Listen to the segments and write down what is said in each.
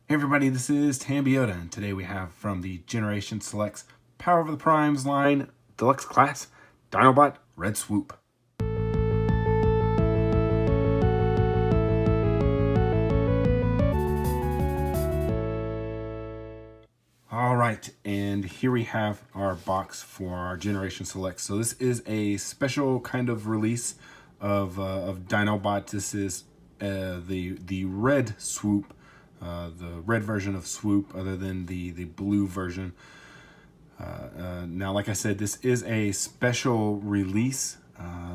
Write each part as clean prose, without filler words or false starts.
Hey everybody, this is Tambeyoda, and today we have from the Generation Selects Power of the Primes line, Deluxe Class, Dinobot Red Swoop. Alright, and here we have our box for our Generation Selects. So this is a special kind of release of Dinobot. This is the red Swoop. The red version of Swoop, other than the blue version. Now, like I said, this is a special release.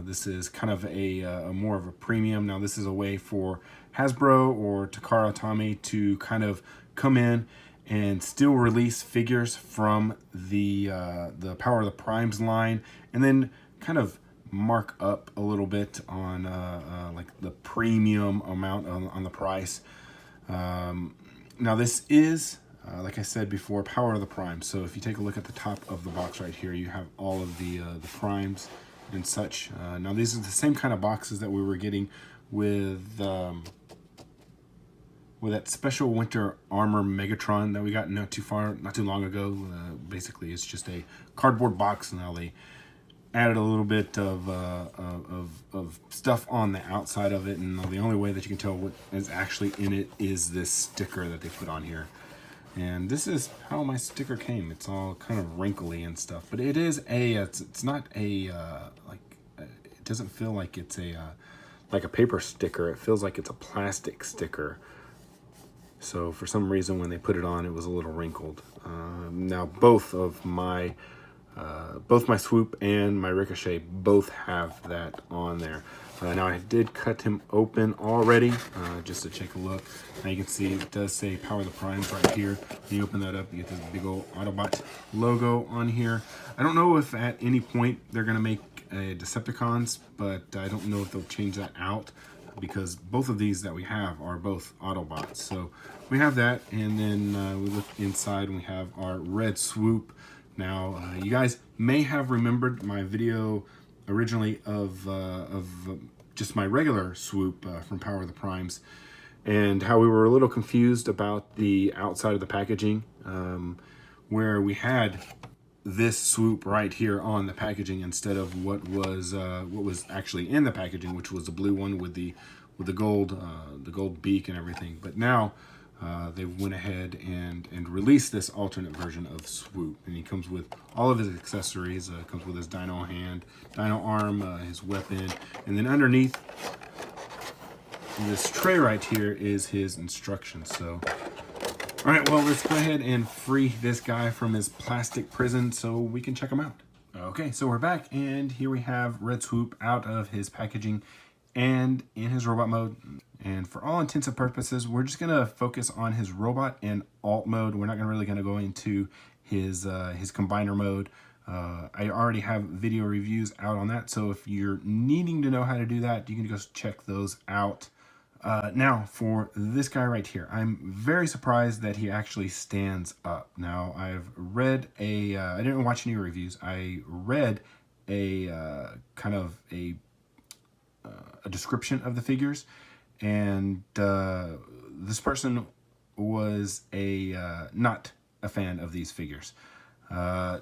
This is kind of a more of a premium. Now, this is a way for Hasbro or Takara Tomy to kind of come in and still release figures from the Power of the Primes line, and then kind of mark up a little bit on like the premium amount on the price. Now this is, like I said before, Power of the Primes. So if you take a look at the top of the box right here, you have all of the primes and such. Now these are the same kind of boxes that we were getting with that special winter armor Megatron that we got not too long ago. Basically, it's just a cardboard box. Now they added a little bit of stuff on the outside of it, and the only way that you can tell what is actually in it is this sticker that they put on here. And this is how my sticker came. It's all kind of wrinkly and stuff, but it is it's not a it doesn't feel like it's like a paper sticker. It feels like it's a plastic sticker. So for some reason when they put it on, it was a little wrinkled. Now both my Swoop and my Ricochet both have that on there. Now I did cut him open already, just to take a look. Now you can see it does say Power of the Primes right here. When you open that up, you get this big old Autobot logo on here. I don't know if at any point they're going to make a Decepticons, but I don't know if they'll change that out, because both of these that we have are both Autobots. So we have that, and then we look inside and we have our red Swoop. Now, you guys may have remembered my video originally of just my regular Swoop from Power of the Primes, and how we were a little confused about the outside of the packaging, where we had this Swoop right here on the packaging instead of what was actually in the packaging, which was the blue one with the gold beak and everything. But now they went ahead and released this alternate version of Swoop, and he comes with all of his accessories. Comes with his dino hand, dino arm, his weapon, and then underneath this tray right here is his instructions. So, all right, well, let's go ahead and free this guy from his plastic prison so we can check him out. Okay, so we're back, and here we have Red Swoop out of his packaging and in his robot mode. And for all intents and purposes, we're just gonna focus on his robot and alt mode. We're not really gonna go into his combiner mode. I already have video reviews out on that, so if you're needing to know how to do that, you can go check those out. Now, for this guy right here, I'm very surprised that he actually stands up. Now, I've read I didn't watch any reviews. I read kind of a description of the figures, and this person was not a fan of these figures. Now,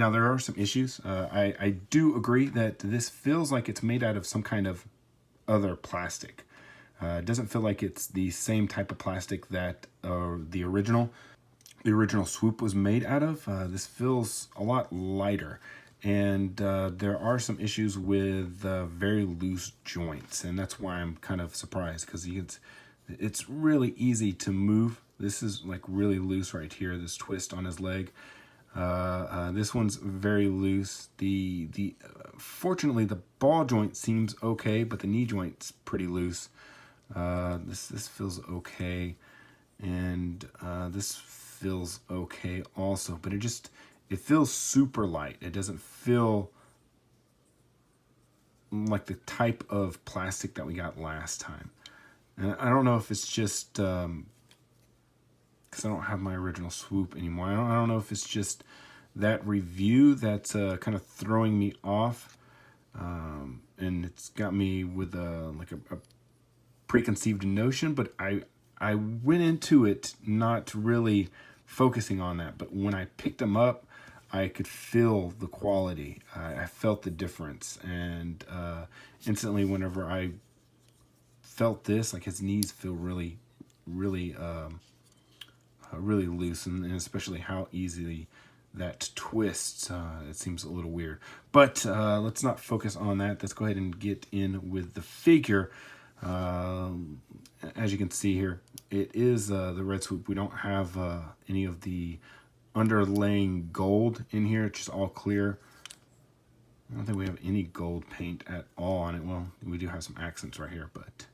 there are some issues. I do agree that this feels like it's made out of some kind of other plastic. It doesn't feel like it's the same type of plastic that the original Swoop was made out of. This feels a lot lighter, and there are some issues with very loose joints, and that's why I'm kind of surprised, because it's really easy to move. This is like really loose right here, this twist on his leg. This one's very loose. Fortunately, the ball joint seems okay, but the knee joint's pretty loose. This feels okay, and this feels okay also, but it feels super light. It doesn't feel like the type of plastic that we got last time. And I don't know if it's just because I don't have my original Swoop anymore. I don't know if it's just that review that's kind of throwing me off, and it's got me with like a preconceived notion, but I I went into it not really focusing on that, but when I picked him up, I could feel the quality. I felt the difference, and instantly, whenever I felt this, like his knees feel really, really, really loose, and especially how easily that twists. It seems a little weird, but let's not focus on that. Let's go ahead and get in with the figure. As you can see here, it is the red Swoop. We don't have any of the underlaying gold in here. It's just all clear. I don't think we have any gold paint at all on it. Well, we do have some accents right here, but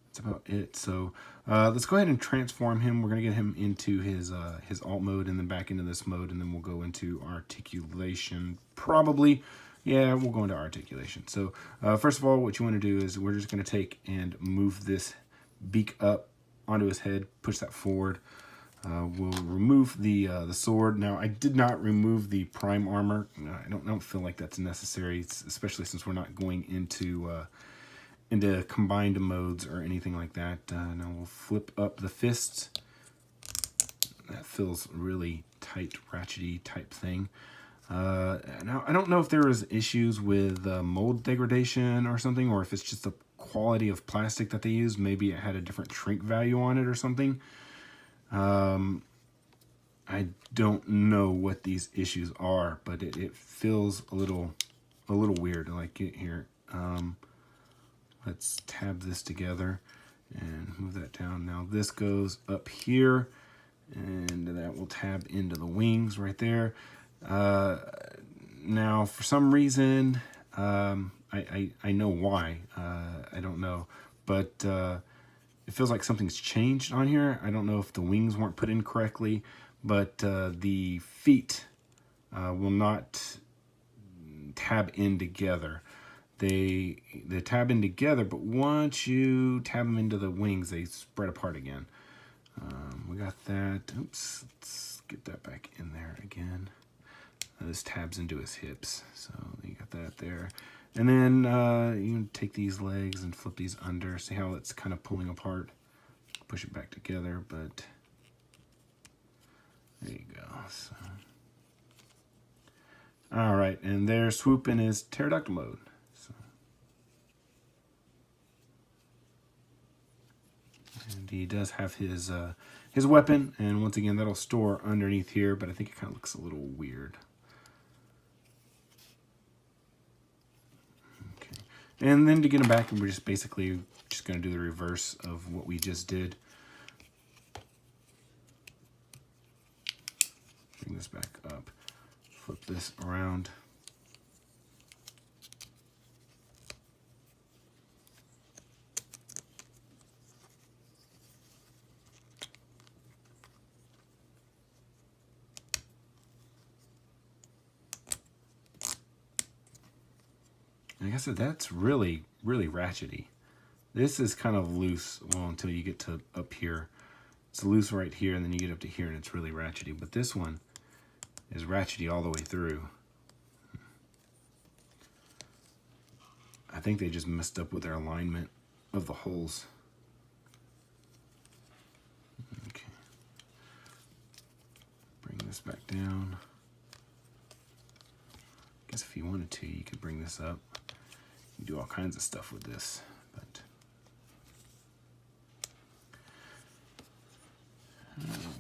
that's about it. So let's go ahead and transform him. We're going to get him into his alt mode and then back into this mode, and then we'll go into articulation probably. Yeah, we'll go into articulation. So first of all, what you want to do is we're just going to take and move this beak up onto his head, push that forward. We'll remove the sword. Now, I did not remove the prime armor. I don't feel like that's necessary, especially since we're not going into combined modes or anything like that. Now we'll flip up the fists. That feels really tight, ratchety type thing. Now, I don't know if there was issues with mold degradation or something, or if it's just the quality of plastic that they used. Maybe it had a different shrink value on it or something. I don't know what these issues are, but it feels a little weird. Like it here. Let's tab this together and move that down. Now this goes up here, and that will tab into the wings right there. Now, for some reason, I know why. I don't know, but it feels like something's changed on here. I don't know if the wings weren't put in correctly, but the feet will not tab in together. They tab in together, but once you tab them into the wings, they spread apart again. We got that. Oops, let's get that back in there again. This tabs into his hips, so you got that there. And then you can take these legs and flip these under. See how it's kind of pulling apart? Push it back together, but there you go. So. All right, and there's Swoop in his pterodactyl mode. So. And he does have his weapon, and once again, that'll store underneath here, but I think it kind of looks a little weird. And then to get them back, we're just basically just going to do the reverse of what we just did. Bring this back up, flip this around. Like I said, that's really, really ratchety. This is kind of loose, well, until you get to up here. It's loose right here, and then you get up to here, and it's really ratchety. But this one is ratchety all the way through. I think they just messed up with their alignment of the holes. Okay. Bring this back down. I guess if you wanted to, you could bring this up. You do all kinds of stuff with this, but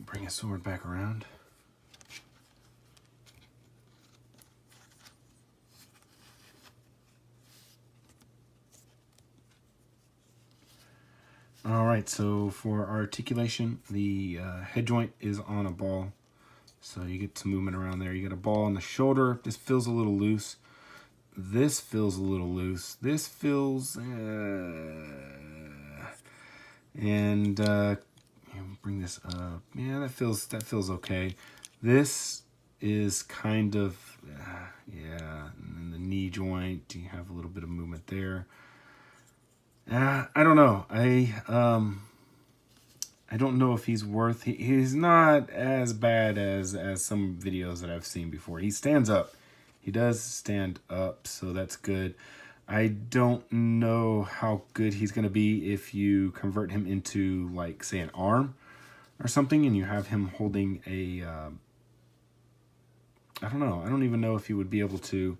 bring a sword back around. All right, so for articulation, the head joint is on a ball, so you get some movement around there. You got a ball on the shoulder. This feels a little loose. This feels a little loose. This feels, and bring this up. Yeah, that feels okay. This is kind of, yeah. And then the knee joint, you have a little bit of movement there. I don't know. I don't know if he's worth. He's not as bad as some videos that I've seen before. He stands up. He does stand up, so that's good. I don't know how good he's going to be if you convert him into, like, say, an arm or something, and you have him holding a, I don't know. I don't even know if he would be able to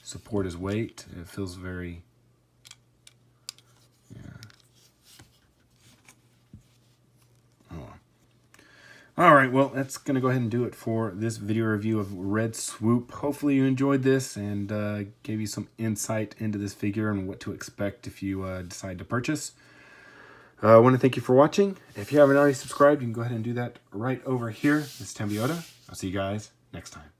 support his weight. It feels very, yeah. Oh. All right, well, that's going to go ahead and do it for this video review of Red Swoop. Hopefully you enjoyed this and gave you some insight into this figure and what to expect if you decide to purchase. I want to thank you for watching. If you haven't already subscribed, you can go ahead and do that right over here. This is Tambeyoda. I'll see you guys next time.